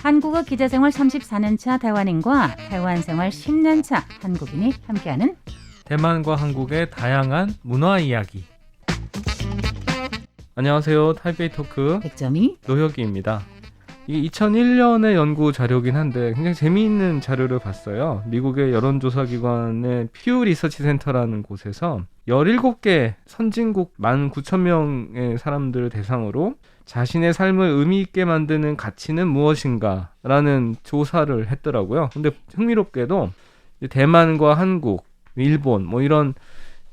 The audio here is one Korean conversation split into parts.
한국어 기자생활 34년차台湾인과台湾생활 10년차 한국인이 함께하는 대만과 한국의 다양한 문화 이야기. 안녕하세요. 타이베이 토크 백점이 노혁이입니다. 이게 2001년의 연구 자료긴 한데 굉장히 재미있는 자료를 봤어요. 미국의 여론조사기관의 퓨 리서치 센터라는 곳에서 17개 선진국 19,000명의 사람들을 대상으로 자신의 삶을 의미 있게 만드는 가치는 무엇인가 라는 조사를 했더라고요. 근데 흥미롭게도 대만과 한국, 일본 뭐 이런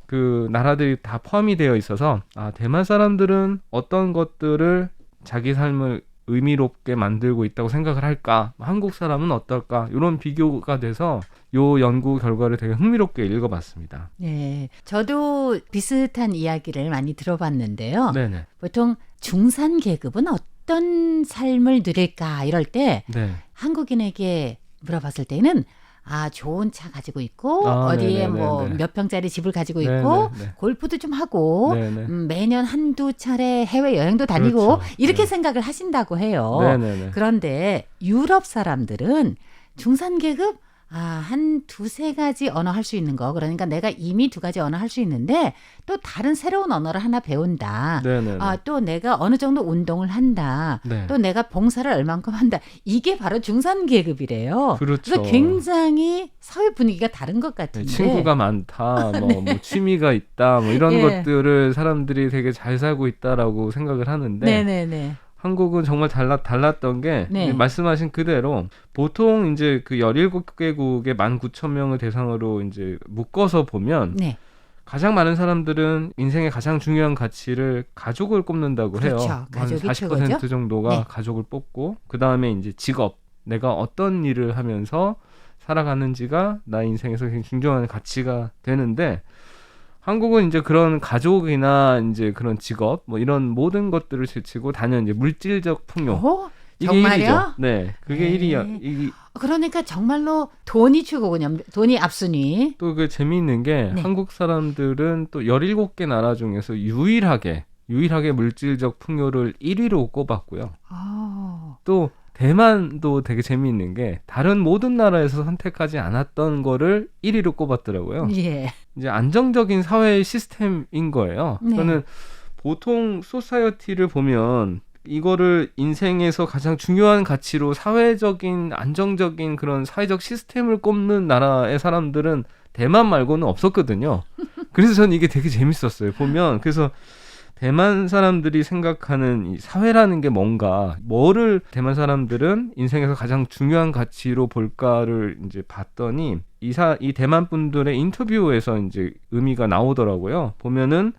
그 나라들이 다 포함이 되어 있어서 대만 사람들은 어떤 것들을 자기 삶을 의미롭게 만들고 있다고 생각을 할까? 한국 사람은 어떨까? 이런 비교가 돼서 요 연구 결과를 되게 흥미롭게 읽어봤습니다. 네, 저도 비슷한 이야기를 많이 들어봤는데요. 네네. 보통 중산 계급은 어떤 삶을 누릴까 이럴 때 네. 한국인에게 물어봤을 때는 좋은 차 가지고 있고 어디에 뭐 몇 평짜리 집을 가지고 있고 골프도 좀 하고 매년 한두 차례 해외 여행도 다니고 그렇죠. 이렇게 생각을 하신다고 해요. 그런데 유럽 사람들은 중산 계급 한 두세 가지 언어 할 수 있는 거. 그러니까 내가 이미 두 가지 언어 할 수 있는데 또 다른 새로운 언어를 하나 배운다. 또 내가 어느 정도 운동을 한다. 또 내가 봉사를 얼만큼 한다. 이게 바로 중산 계급이래요. 그렇죠. 그래서 굉장히 사회 분위기가 다른 것 같은데. 친구가 많다. 뭐 취미가 있다. 뭐 이런 것들을 사람들이 되게 잘 살고 있다라고 생각을 하는데 한국은 정말 달랐던 게 말씀하신 그대로 보통 이제 그 17개국의 19,000명을 대상으로 이제 묶어서 보면 가장 많은 사람들은 인생의 가장 중요한 가치를 가족을 꼽는다고 해요. 한 40% 정도가 가족을 뽑고 그다음에 이제 직업, 내가 어떤 일을 하면서 살아가는지가 나 인생에서 굉장히 중요한 가치가 되는데 한국은 이제 그런 가족이나 이제 그런 직업 뭐 이런 모든 것들을 제치고 단연 이제 물질적 풍요. 이게 정말요? 1위죠. 네, 그게 1위야. 그러니까 정말로 돈이 최고군요. 돈이 앞순위. 또 그 재미있는 게 한국 사람들은 또 17개 나라 중에서 유일하게 물질적 풍요를 1위로 꼽았고요. 또 대만도 되게 재미있는 게 다른 모든 나라에서 선택하지 않았던 거를 1위로 꼽았더라고요. 이제 안정적인 사회 시스템인 거예요. 저는 보통 소사이어티를 보면 이거를 인생에서 가장 중요한 가치로 사회적인 안정적인 그런 사회적 시스템을 꼽는 나라의 사람들은 대만 말고는 없었거든요. 그래서 저는 이게 되게 재밌었어요. 보면 그래서 대만 사람들이 생각하는 이 사회라는 게 뭔가, 뭐를 대만 사람들은 인생에서 가장 중요한 가치로 볼까를 이제 봤더니 이 대만 분들의 인터뷰에서 이제 의미가 나오더라고요. 보면은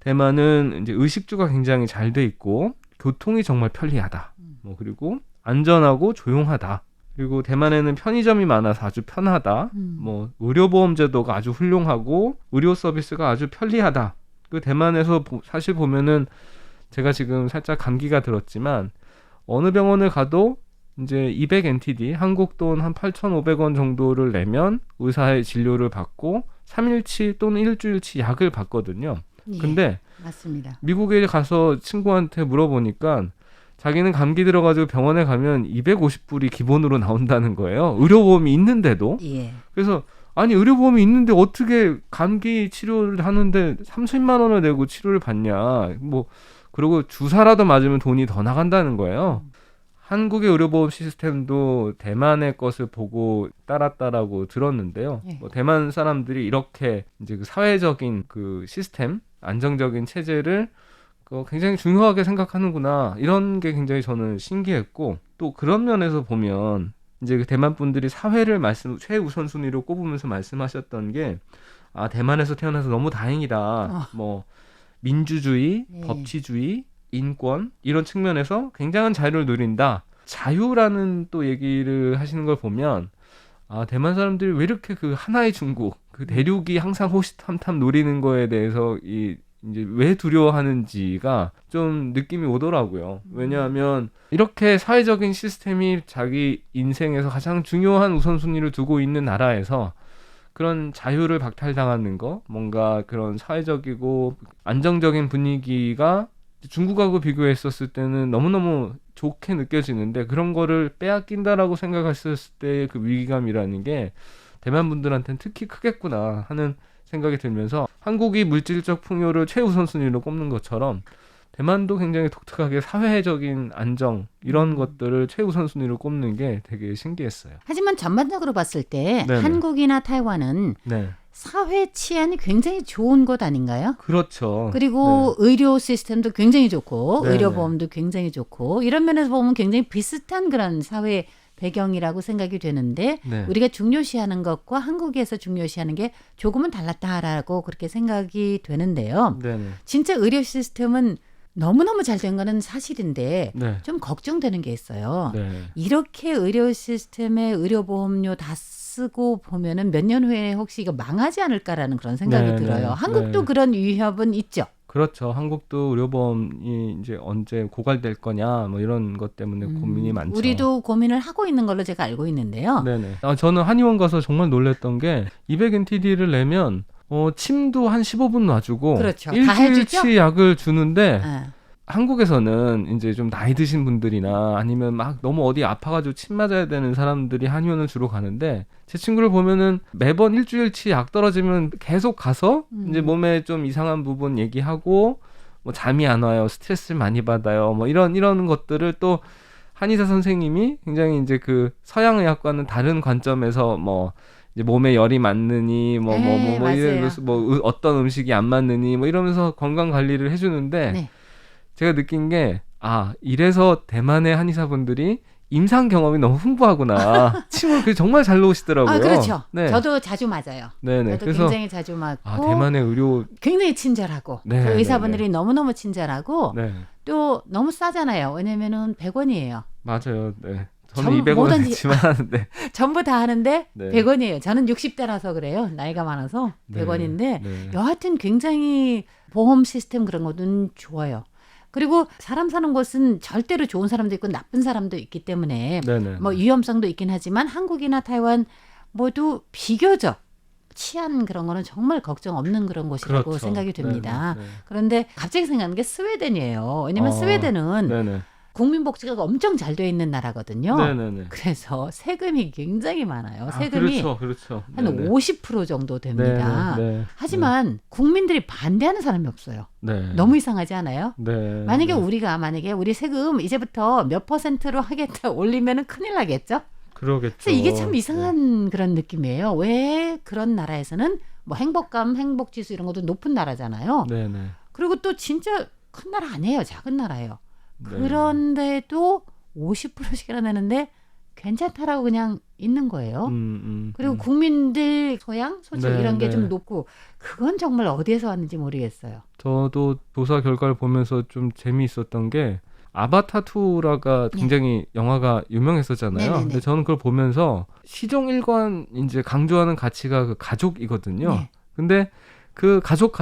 대만은 이제 의식주가 굉장히 잘 돼 있고 교통이 정말 편리하다. 뭐 그리고 안전하고 조용하다. 그리고 대만에는 편의점이 많아서 아주 편하다. 뭐 의료보험 제도가 아주 훌륭하고 의료 서비스가 아주 편리하다. 그 대만에서 사실 보면은 제가 지금 살짝 감기가 들었지만 어느 병원을 가도 이제 200NTD 한국 돈 한 8,500원 정도를 내면 의사의 진료를 받고 3일치 또는 일주일치 약을 받거든요. 근데 맞습니다. 미국에 가서 친구한테 물어보니까 자기는 감기 들어가지고 병원에 가면 250불이 기본으로 나온다는 거예요. 의료보험이 있는데도. 그래서 아니 의료보험이 있는데 어떻게 감기 치료를 하는데 30만 원을 내고 치료를 받냐. 뭐 그리고 주사라도 맞으면 돈이 더 나간다는 거예요. 한국의 의료보험 시스템도 대만의 것을 보고 따랐다라고 들었는데요. 뭐 대만 사람들이 이렇게 이제 그 사회적인 그 시스템, 안정적인 체제를 굉장히 중요하게 생각하는구나. 이런 게 굉장히 저는 신기했고 또 그런 면에서 보면 이제 그 대만 분들이 사회를 최우선순위로 꼽으면서 말씀하셨던 게 대만에서 태어나서 너무 다행이다. 뭐 민주주의, 법치주의, 인권 이런 측면에서 굉장한 자유를 누린다. 자유라는 또 얘기를 하시는 걸 보면 대만 사람들이 왜 이렇게 그 하나의 중국, 그 대륙이 항상 호시탐탐 노리는 거에 대해서 이제 왜 두려워하는지가 좀 느낌이 오더라고요. 왜냐하면 이렇게 사회적인 시스템이 자기 인생에서 가장 중요한 우선순위를 두고 있는 나라에서 그런 자유를 박탈당하는 거, 뭔가 그런 사회적이고 안정적인 분위기가 중국하고 비교했었을 때는 너무너무 좋게 느껴지는데 그런 거를 빼앗긴다라고 생각했을 때의 그 위기감이라는 게 대만 분들한테는 특히 크겠구나 하는 생각이 들면서 한국이 물질적 풍요를 최우선순위로 꼽는 것처럼 대만도 굉장히 독특하게 사회적인 안정 이런 것들을 최우선순위로 꼽는 게 되게 신기했어요. 하지만 전반적으로 봤을 때 네네. 한국이나 타이완은 네. 사회 치안이 굉장히 좋은 곳 아닌가요? 그렇죠. 그리고 네. 의료 시스템도 굉장히 좋고 네네. 의료보험도 굉장히 좋고 이런 면에서 보면 굉장히 비슷한 그런 사회 배경이라고 생각이 되는데 네. 우리가 중요시하는 것과 한국에서 중요시하는 게 조금은 달랐다라고 그렇게 생각이 되는데요. 네네. 진짜 의료 시스템은 너무너무 잘 된 거는 사실인데 네. 좀 걱정되는 게 있어요. 네. 이렇게 의료 시스템에 의료보험료 다 쓰고 보면은 몇 년 후에 혹시 이거 망하지 않을까라는 그런 생각이 들어요. 한국도 그런 위협은 있죠. 그렇죠. 한국도 의료보험이 이제 언제 고갈될 거냐 뭐 이런 것 때문에 고민이 많죠. 우리도 고민을 하고 있는 걸로 제가 알고 있는데요. 네네. 저는 한의원 가서 정말 놀랐던 게 200NTD를 내면 침도 한 15분 놔주고 그렇죠. 일주일치 약을 주는데 한국에서는 이제 좀 나이 드신 분들이나 아니면 막 너무 어디 아파가지고 침 맞아야 되는 사람들이 한의원을 주로 가는데 제 친구를 보면은 매번 일주일치 약 떨어지면 계속 가서 이제 몸에 좀 이상한 부분 얘기하고 뭐 잠이 안 와요, 스트레스를 많이 받아요, 뭐 이런 것들을 또 한의사 선생님이 굉장히 이제 그 서양의학과는 다른 관점에서 뭐 이제 몸에 열이 맞느니 뭐 이러면서 뭐 어떤 음식이 안 맞느니 뭐 이러면서 건강 관리를 해주는데. 네. 제가 느낀 게 이래서 대만의 한의사분들이 임상 경험이 너무 풍부하구나. 침을 정말 잘 놓으시더라고요. 그렇죠. 네. 저도 자주 맞아요. 네네. 저도 그래서 굉장히 자주 맞고 대만의 의료 굉장히 친절하고 그 의사분들이 너무너무 친절하고 또 너무 싸잖아요. 왜냐면은 100원이에요. 맞아요. 네. 저는 200원 했지만 네. 전부 다 하는데 100원이에요. 저는 60대라서 그래요. 나이가 많아서 100원인데 여하튼 굉장히 보험 시스템 그런 것은 좋아요. 그리고 사람 사는 곳은 절대로 좋은 사람도 있고 나쁜 사람도 있기 때문에 뭐 위험성도 있긴 하지만 한국이나 타이완 모두 비교적 치안 그런 거는 정말 걱정 없는 그런 곳이라고 그렇죠. 생각이 됩니다. 그런데 갑자기 생각나는 게 스웨덴이에요. 왜냐면 스웨덴은 국민복지가 엄청 잘 돼 있는 나라거든요. 네네네. 그래서 세금이 굉장히 많아요. 세금이 그렇죠. 한 50% 정도 됩니다. 하지만 국민들이 반대하는 사람이 없어요. 너무 이상하지 않아요? 만약에 우리 세금 이제부터 몇 %로 하겠다 올리면은 큰일 나겠죠? 그러겠죠. 그래서 이게 참 이상한 그런 느낌이에요. 왜 그런 나라에서는 뭐 행복지수 이런 것도 높은 나라잖아요. 그리고 또 진짜 큰 나라 아니에요. 작은 나라예요. 그런데도 50%씩이나 내는데 괜찮다라고 그냥 있는 거예요. 그리고 국민들 소득 이런 게 좀 높고 그건 정말 어디에서 왔는지 모르겠어요. 저도 조사 결과를 보면서 좀 재미있었던 게 아바타 2라가 굉장히 영화가 유명했었잖아요. 근데 저는 그걸 보면서 시종 일관 이제 강조하는 가치가 그 가족이거든요. 근데 그 가족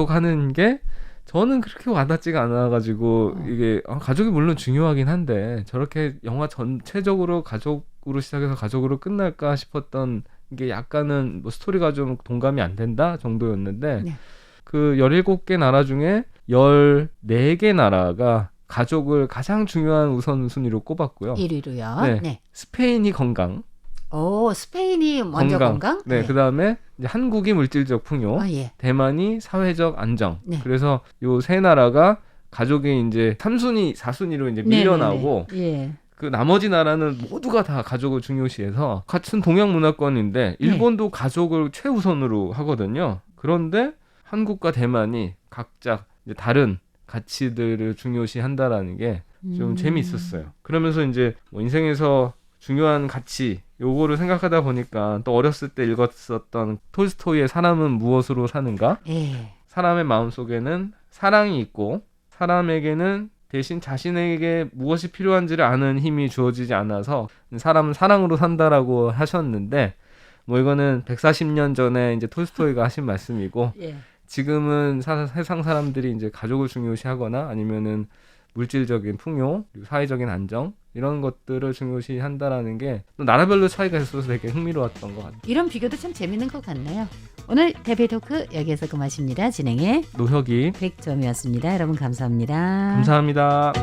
하는 게 저는 그렇게 와닿지가 않아가지고 이게 가족이 물론 중요하긴 한데 저렇게 영화 전체적으로 가족으로 시작해서 가족으로 끝날까 싶었던 게 약간은 뭐 스토리가 좀 동감이 안 된다 정도였는데 그 17개 나라 중에 14개 나라가 가족을 가장 중요한 우선순위로 꼽았고요. 1위로요. 네. 스페인이 건강. 스페인이 먼저 건강? 그다음에 이제 한국이 물질적 풍요, 대만이 사회적 안정. 그래서 요 세 나라가 가족이 이제 3순위, 4순위로 이제 밀려나고 그 나머지 나라는 모두가 다 가족을 중요시해서 같은 동양 문화권인데 일본도 가족을 최우선으로 하거든요. 그런데 한국과 대만이 각자 이제 다른 가치들을 중요시한다라는 게 좀 재미있었어요. 그러면서 이제 뭐 인생에서 중요한 가치 요거를 생각하다 보니까 또 어렸을 때 읽었었던 톨스토이의 사람은 무엇으로 사는가? 사람의 마음속에는 사랑이 있고 사람에게는 대신 자신에게 무엇이 필요한지를 아는 힘이 주어지지 않아서 사람은 사랑으로 산다라고 하셨는데 뭐 이거는 140년 전에 이제 톨스토이가 하신 말씀이고 지금은 세상 사람들이 이제 가족을 중요시하거나 아니면은 물질적인 풍요, 그리고 사회적인 안정 이런 것들을 중요시한다라는 게 또 나라별로 차이가 있어서 되게 흥미로웠던 것 같아요. 이런 비교도 참 재밌는 것 같네요. 오늘 대배 토크 여기에서 그만입니다. 진행의 노혁이 백점이었습니다. 여러분 감사합니다. 감사합니다.